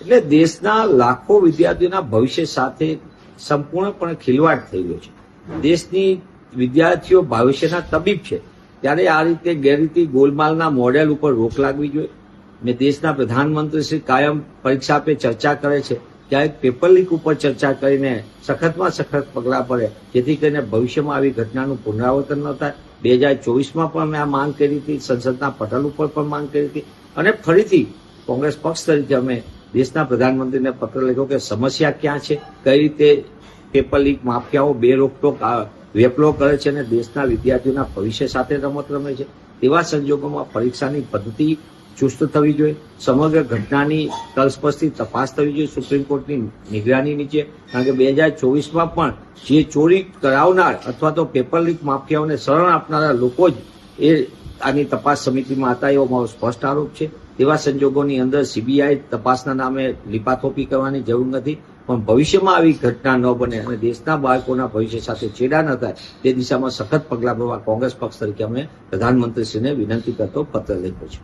એટલે દેશના લાખો વિદ્યાર્થીઓના ભવિષ્ય સાથે સંપૂર્ણપણે ખિલવાડ થઈ ગયો છે. દેશની વિદ્યાર્થીઓ ભવિષ્યના તબીબ છે, ત્યારે આ રીતે ગેરરીતિ ગોલમાલના મોડેલ ઉપર રોક લાગવી જોઈએ. મેં દેશના પ્રધાનમંત્રી શ્રી કાયમ પરીક્ષા પે ચર્ચા કરે છે, ત્યાં એક પેપર લીક ઉપર ચર્ચા કરીને સખતમાં સખત પગલાં પડે, જેથી કરીને ભવિષ્યમાં આવી ઘટનાનું પુનરાવર્તન ન થાય. 2024માં પણ મેં આ માંગ કરી હતી, સંસદના પટલ ઉપર પણ માંગ કરી હતી, અને ફરીથી કોંગ્રેસ પક્ષ તરીકે અમે દેશના પ્રધાનમંત્રીને પત્ર લખ્યો કે સમસ્યા ક્યાં છે, કઈ રીતે પેપર લીક માફિયાઓ બે રોકટોક વેપલો કરે છે અને દેશના વિદ્યાર્થીઓના ભવિષ્ય સાથે રમત રમે છે. તેવા સંજોગોમાં પરીક્ષાની પદ્ધતિ ચુસ્ત થવી જોઈએ. સમગ્ર ઘટનાની તલસ્પર્શી તપાસ થવી જોઈએ સુપ્રીમ કોર્ટની નિગરાની નીચે, કારણ કે 2024માં પણ જે ચોરી કરાવનાર અથવા તો પેપર લીક માફિયાઓને શરણ આપનારા લોકો જ એ આની તપાસ સમિતિમાં હતા, એવો મારો સ્પષ્ટ આરોપ છે. તેવા સંજોગોની અંદર સીબીઆઈ તપાસના નામે લીપાથોપી કરવાની જરૂર નથી, પણ ભવિષ્યમાં આવી ઘટના ન બને અને દેશના બાળકોના ભવિષ્ય સાથે છેડા ન થાય તે દિશામાં સખત પગલાં ભરવા કોંગ્રેસ પક્ષ તરીકે અમે પ્રધાનમંત્રીશ્રીને વિનંતી કરતો પત્ર લખ્યો છે.